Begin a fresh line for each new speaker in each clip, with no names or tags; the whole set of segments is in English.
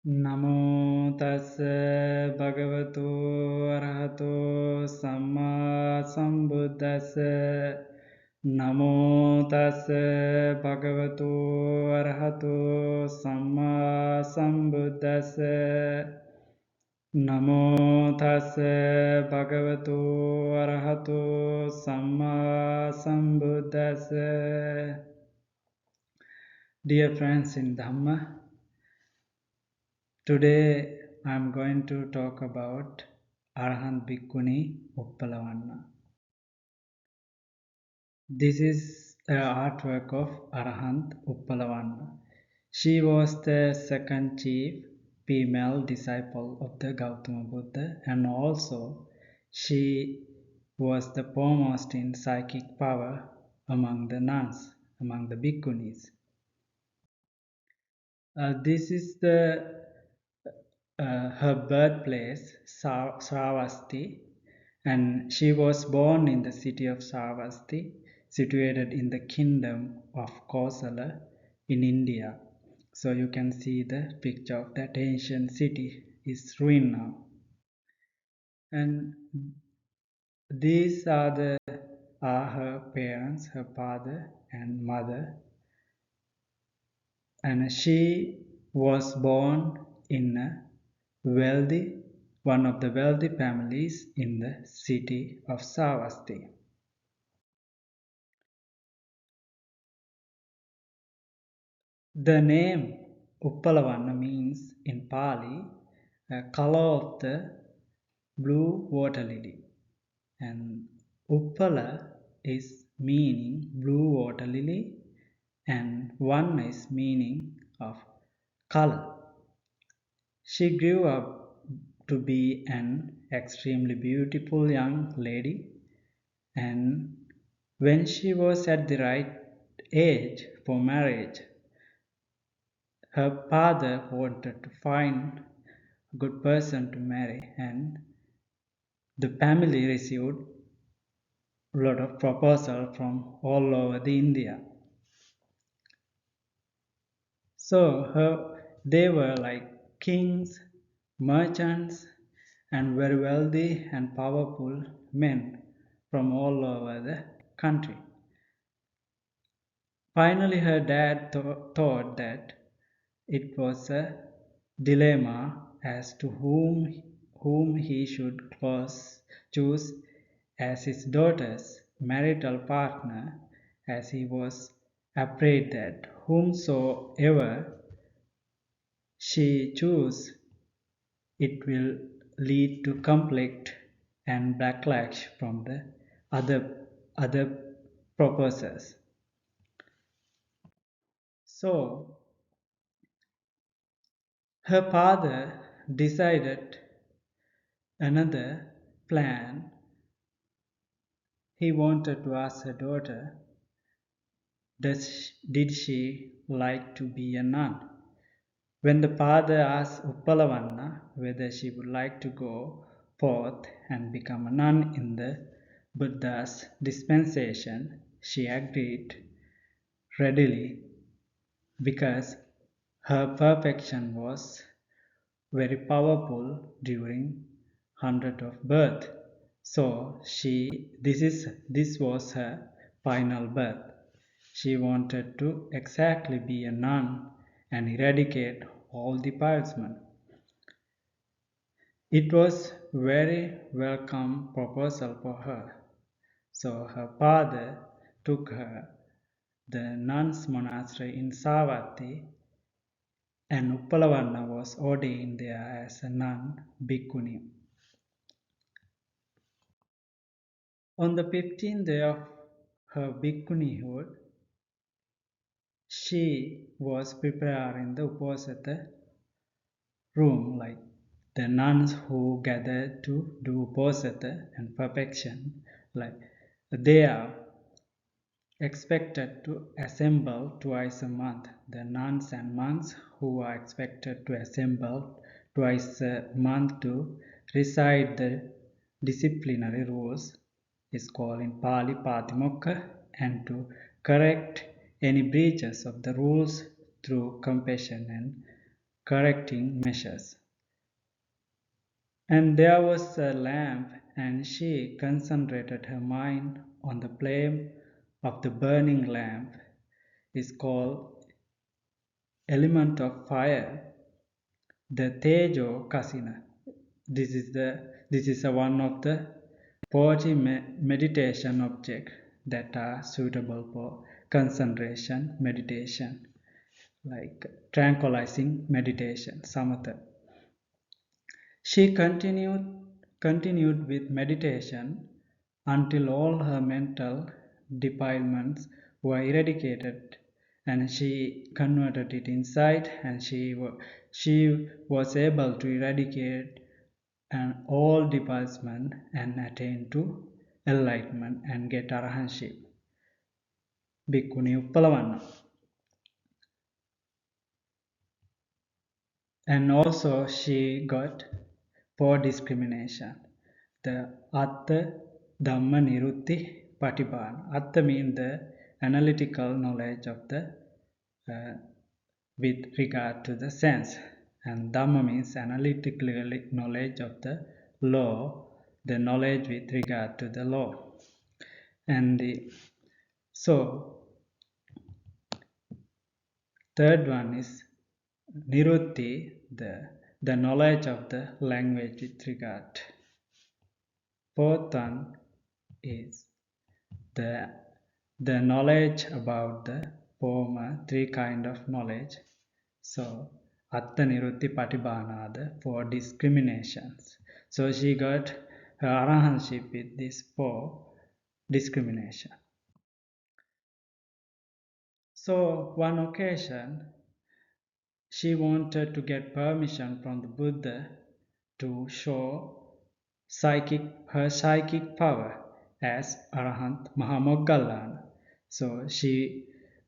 Namo tassa bhagavato arahato samma sambuddhassa. Namo tassa bhagavato arahato samma sambuddhassa. Namo tassa bhagavato arahato samma sambuddhassa. Dear friends in Dhamma, today I am going to talk about Arahant Bhikkhuni Uppalavanna. This is an artwork of Arahant Uppalavanna. She was the second chief female disciple of the Gautama Buddha, and also she was the foremost in psychic power among the nuns, among the Bhikkhunis. This is her birthplace, Sravasti, and she was born in the city of Sravasti, situated in the kingdom of Kosala in India. So you can see the picture of that ancient city is ruined now. And these are her parents, her father and mother. And she was born in one of the wealthy families in the city of Savasti. The name Uppalavanna means in Pali color of the blue water lily, and Uppala is meaning blue water lily, and Vanna is meaning of color. She grew up to be an extremely beautiful young lady, and when she was at the right age for marriage, her father wanted to find a good person to marry, and the family received a lot of proposals from all over the India. So they were like kings, merchants, and very wealthy and powerful men from all over the country. Finally, her dad thought that it was a dilemma as to whom he should choose as his daughter's marital partner, as he was afraid that whomsoever she choose, it will lead to conflict and backlash from the other proposers. So her father decided another plan. He wanted to ask her daughter, did she like to be a nun? When the father asked Uppalavanna whether she would like to go forth and become a nun in the Buddha's dispensation, she agreed readily because her perfection was very powerful during 100 of birth. So this was her final birth. She wanted to exactly be a nun and eradicate all defilement. It was very welcome proposal for her. So her father took her the nuns monastery in Savatthi, and Uppalavanna was ordained there as a nun Bhikkhuni. On the 15th day of her Bhikkhunihood, she was preparing the Uposatha room, like the nuns who gathered to do Uposatha and perfection, like they are expected to assemble twice a month. The nuns and monks who are expected to assemble twice a month to recite the disciplinary rules is called in Pali Patimokka, and to correct any breaches of the rules through compassion and correcting measures. And there was a lamp, and she concentrated her mind on the flame of the burning lamp. Is called element of fire, the Tejo kasina. This is one of the 40 meditation objects that are suitable for concentration meditation, like tranquilizing meditation, samatha. She continued with meditation until all her mental defilements were eradicated, and she converted it inside, and she was able to eradicate all defilement and attain to enlightenment and get arahantship. Bhikkhuni Uppalavanna. And also she got for discrimination. The Atta Dhamma Nirutti Patibana. Atta means the analytical knowledge of the with regard to the sense, and Dhamma means analytical knowledge of the law, the knowledge with regard to the law. And so third one is Nirutti, the knowledge of the language with regard. Fourth one is the knowledge about the former three kind of knowledge. So Atta Nirutti Patibana, the four discriminations. So she got her arahantship with these four discrimination. So one occasion she wanted to get permission from the Buddha to show her psychic power as Arahant Maha Moggallana. So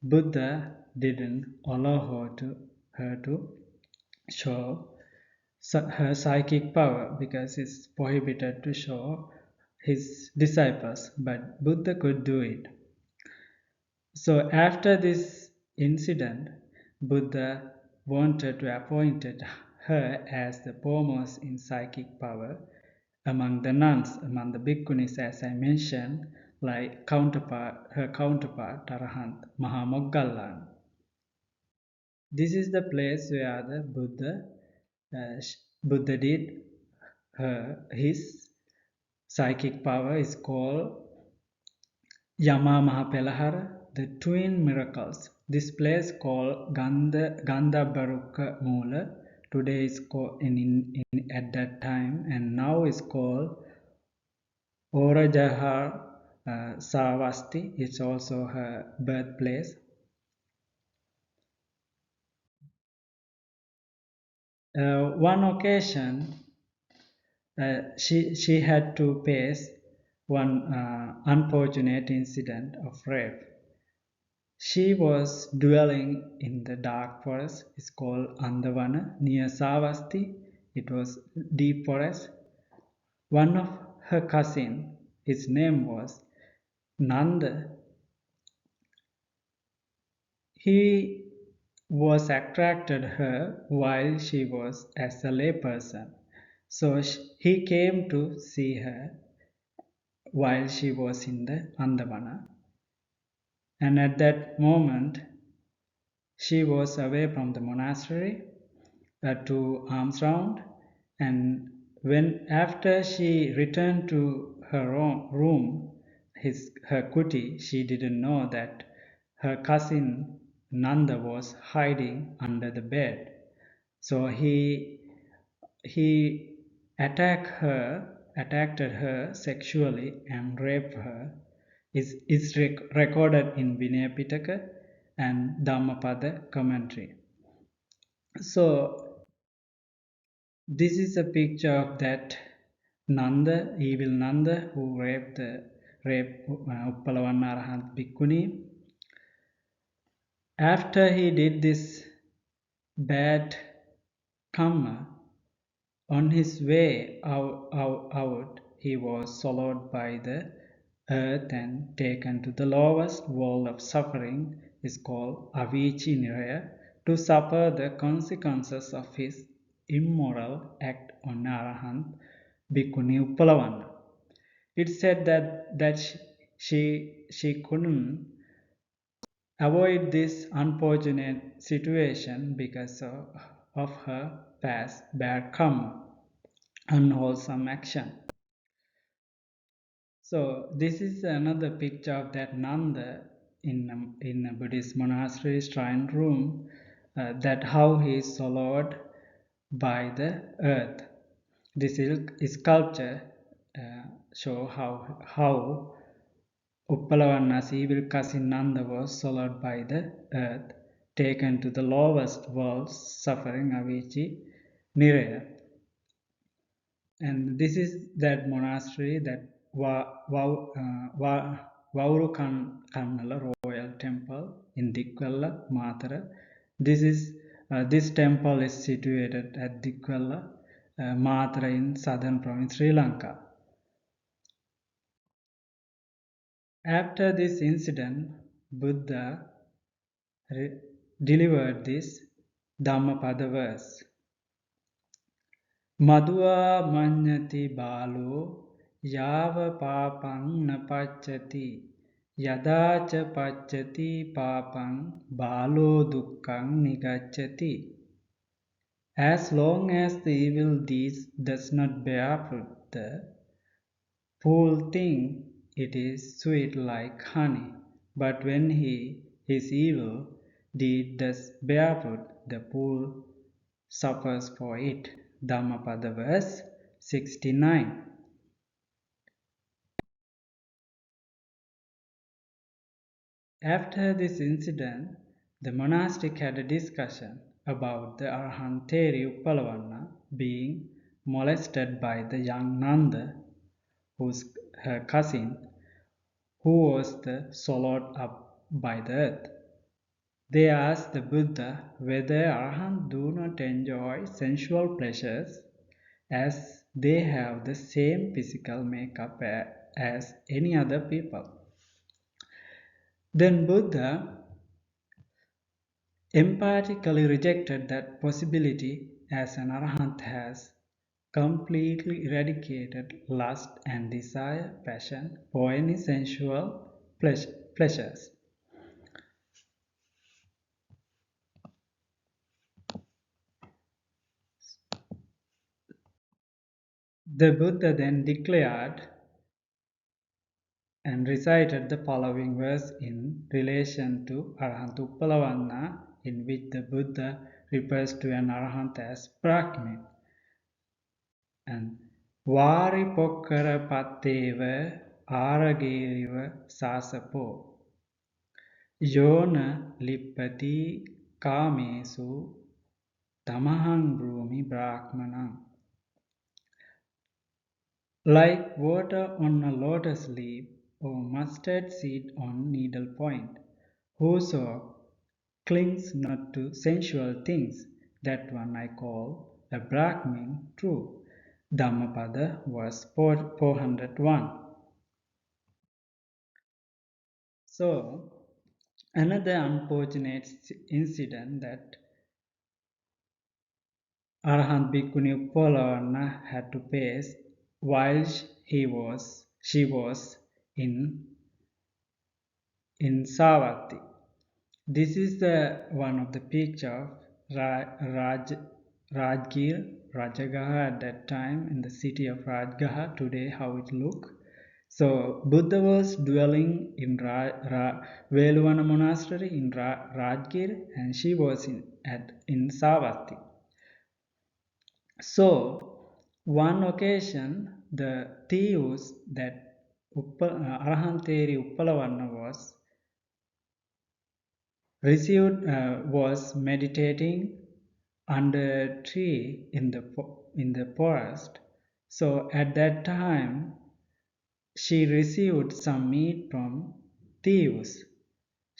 Buddha didn't allow her to show her psychic power because it's prohibited to show his disciples, but Buddha could do it. So after this incident, Buddha wanted to appoint her as the foremost in psychic power among the nuns, among the Bhikkhunis, as I mentioned, like her counterpart, Arahant Maha Moggallana. This is the place where the Buddha did his psychic power is called Yama Mahapelahara, the twin miracles. This place called Gandhabbaruka Mula, today is called at that time, and now is called Orajahar Savasti. It's also her birthplace. One occasion, she had to face one unfortunate incident of rape. She was dwelling in the dark forest. It's called Andavana near Savasti. It was deep forest. One of her cousin, his name was Nanda. He was attracted her while she was as a layperson. So he came to see her while she was in the Andavana. And at that moment, she was away from the monastery to alms round, and after she returned to her room, her kuti, she didn't know that her cousin Nanda was hiding under the bed. So he attacked her sexually and raped her. Is recorded in Vinaya Pitaka and Dhammapada commentary. So this is a picture of that Nanda, evil Nanda, who raped Uppalavanna Arahant Bhikkhuni. After he did this bad karma, on his way out, he was swallowed by the earth and taken to the lowest world of suffering, is called Avici Niraya, to suffer the consequences of his immoral act on Arahant Bhikkhuni Uppalavanna. It said that she couldn't avoid this unfortunate situation because of her past bad karma, unwholesome action. So this is another picture of that Nanda in a Buddhist monastery shrine room, that how he is swallowed by the earth. This sculpture show how Uppalavanna's evil cousin Nanda was swallowed by the earth, taken to the lowest world, suffering Avicii Niraya. And this is that monastery, that WAURUKANNALA royal temple in DIKWELLA, MATARA. This temple is situated at DIKWELLA, MATARA in southern province Sri Lanka. After this incident, Buddha delivered this Dhammapada verse. Madhua manyati balo yava papang na pacchati yadacha pacchati papang balo dukkang nigacchati. As long as the evil deeds does not bear fruit, the fool thinks it is sweet like honey, but when his evil deed does bear fruit, the fool suffers for it. Dhammapada verse 69. After this incident, the monastic had a discussion about the Arahant Uppalavanna being molested by the young Nanda, who's her cousin, who was swallowed up by the earth. They asked the Buddha whether Arahants do not enjoy sensual pleasures, as they have the same physical makeup as any other people. Then Buddha emphatically rejected that possibility, as an Arahant has completely eradicated lust and desire, passion for any sensual pleasures. The Buddha then declared and recited the following verse in relation to Arahant Uppalavanna, in which the Buddha refers to an Arahant as Brahmin. And Vari Pokkara Patteva Aragiriva Sasapo Yona Lippati Kamesu Tamahang Brumi Brahmanam. Like water on a lotus leaf or mustard seed on needle point, whoso clings not to sensual things, that one I call a Brahmin true. Dhammapada verse 401. So, another unfortunate incident that Arahant Bhikkhuni Uppalavanna had to face while she was in Savatthi. This is one of the picture of RAJGIR, Rajagaha at that time, in the city of Rajgaha. Today how it look. So Buddha was dwelling in Veluvanna monastery in Rajgir, and she was in Savatthi. So one occasion, the thieves that Arahant Uppalavanna was meditating under a tree in the forest. So at that time, she received some meat from thieves.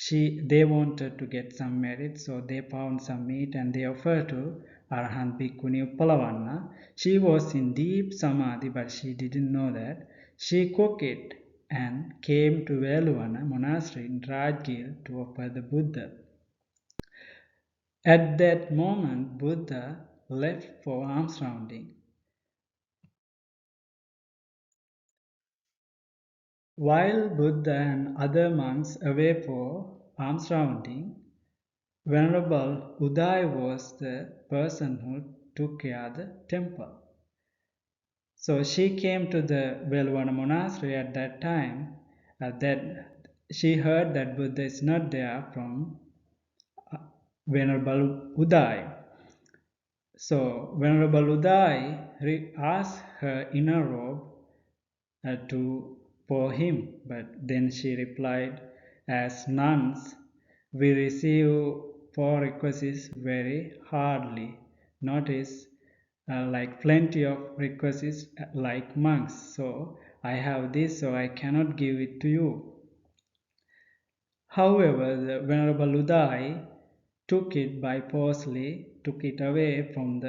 They wanted to get some merit, so they found some meat and they offered to Arahant Bhikkhuni Uppalavanna. She was in deep samadhi, but she didn't know that. She cooked it and came to Veluvanna monastery in Rajgir to offer the Buddha. At that moment, Buddha left for alms rounding. While Buddha and other monks away for alms rounding, Venerable Uday was the person who took care of the temple. So she came to the Velwana monastery at that time. That she heard that Buddha is not there from Venerable Uday. So Venerable Uday asked her inner robe for him, but then she replied, "As nuns, we receive four requests very hardly. Notice, like plenty of requests like monks. So I have this, so I cannot give it to you." However, the Venerable Uday took it took it away from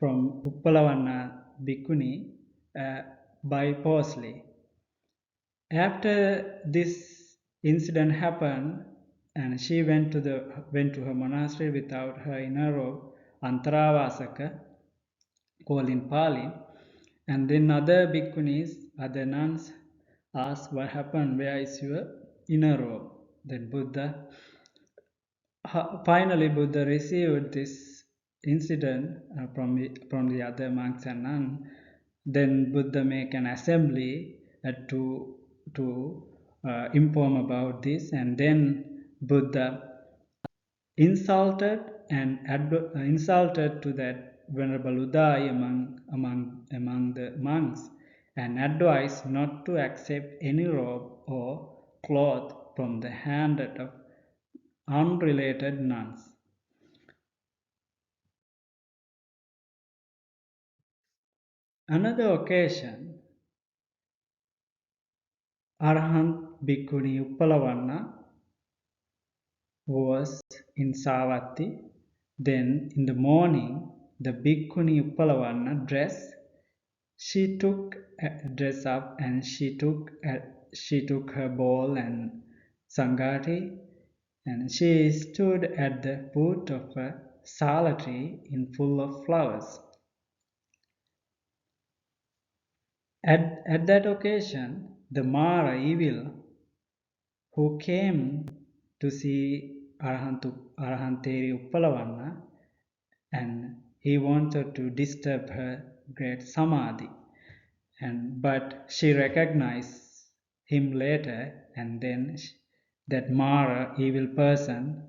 Uppalavanna Bhikkhuni by forcefully. After this incident happened, and she went to her monastery without her inner robe, ANTARAVASAKA, called in Pali, and then other bhikkhunis, other nuns, asked, "What happened? Where is your inner robe?" Then finally Buddha received this incident from the other monks and nuns. Then Buddha make an assembly to inform about this, and then Buddha insulted to that Venerable Uday among the monks, and advised not to accept any robe or cloth from the hand of unrelated nuns. Another occasion, Arahant Bhikkhuni Uppalavanna was in Savatthi. Then in the morning, the Bhikkhuni Uppalavanna she took a dress up, and she took her bowl and sangati, and she stood at the foot of a sala tree in full of flowers. At that occasion, the Mara evil, who came to see Arahanteri Uppalavanna, and he wanted to disturb her great samadhi, but she recognized him later, and then that Mara evil person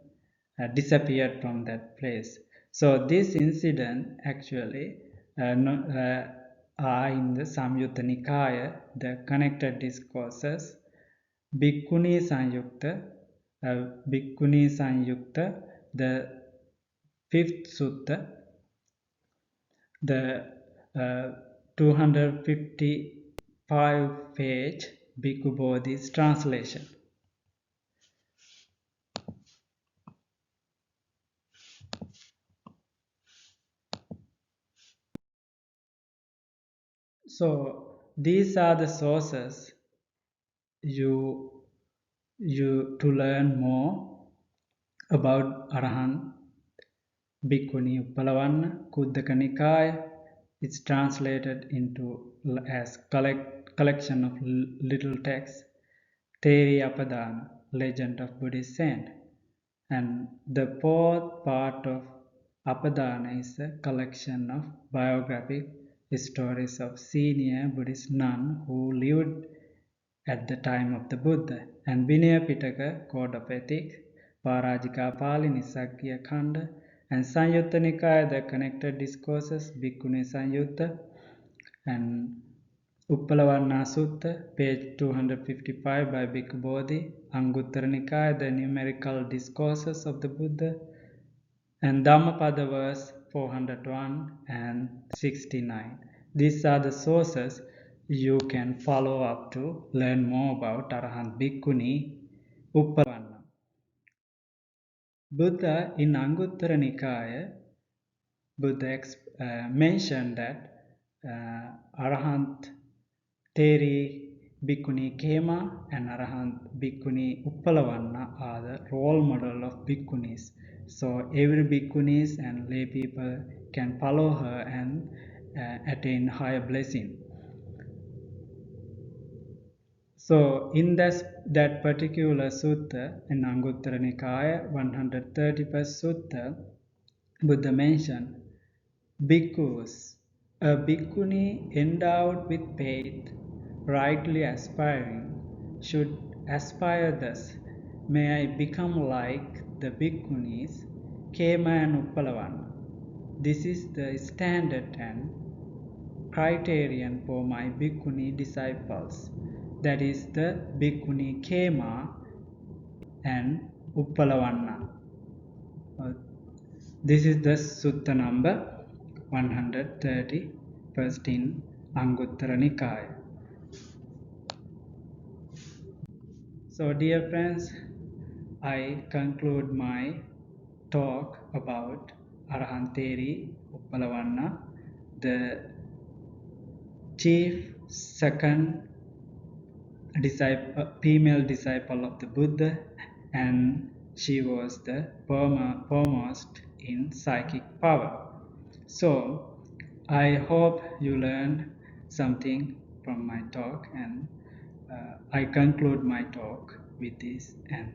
disappeared from that place. So this incident actually are in the Samyutta Nikaya, the connected discourses, Bhikkhuni Sanyukta, the fifth sutta, the 255 page Bhikkhu Bodhi's translation. So these are the sources you to learn more about Arahant Bhikkhuni Uppalavanna. Kuddaka Nikaya. It's translated into as collection of little texts. Theri Apadana, Legend of Buddhist Saint. And the fourth part of Apadana is a collection of biographic stories of senior Buddhist nuns who lived at the time of the Buddha. And Vinaya Pitaka, Code of Ethics, Parajika Pali, Nisagya Khanda, and Sanyutta Nikaya, the connected discourses, Bhikkhuni Sanyutta, and Uppalavanna Sutta, page 255 by Bhikkhu Bodhi, Anguttara Nikaya, the numerical discourses of the Buddha, and Dhammapada verse 401 and 69. These are the sources you can follow up to learn more about Arahant Bhikkhuni Uppalavanna. Buddha in Anguttara Nikaya, Buddha mentioned that Arahant Teri Bhikkhuni Khema and Arahant Bhikkhuni Uppalavanna are the role model of Bhikkhunis. So every Bhikkhunis and lay people can follow her and attain higher blessing. So in that particular sutta, in Anguttara Nikaya 131st sutta, Buddha mentioned bhikkhus, a bhikkhuni endowed with faith, rightly aspiring, should aspire thus: may I become like the bhikkhunis, Khema and Uppalavanna. This is the standard and criterion for my bhikkhuni disciples. That is the bhikkhuni Khema and Uppalavanna. This is the sutta number 131st in Anguttara Nikaya. So dear friends, I conclude my talk about Arahanteri Uppalavanna, the chief second female disciple of the Buddha, and she was the foremost in psychic power. So I hope you learned something from my talk, and I conclude my talk with this and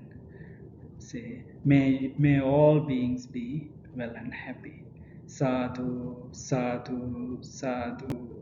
say, may all beings be well and happy. Sadhu, sadhu, sadhu.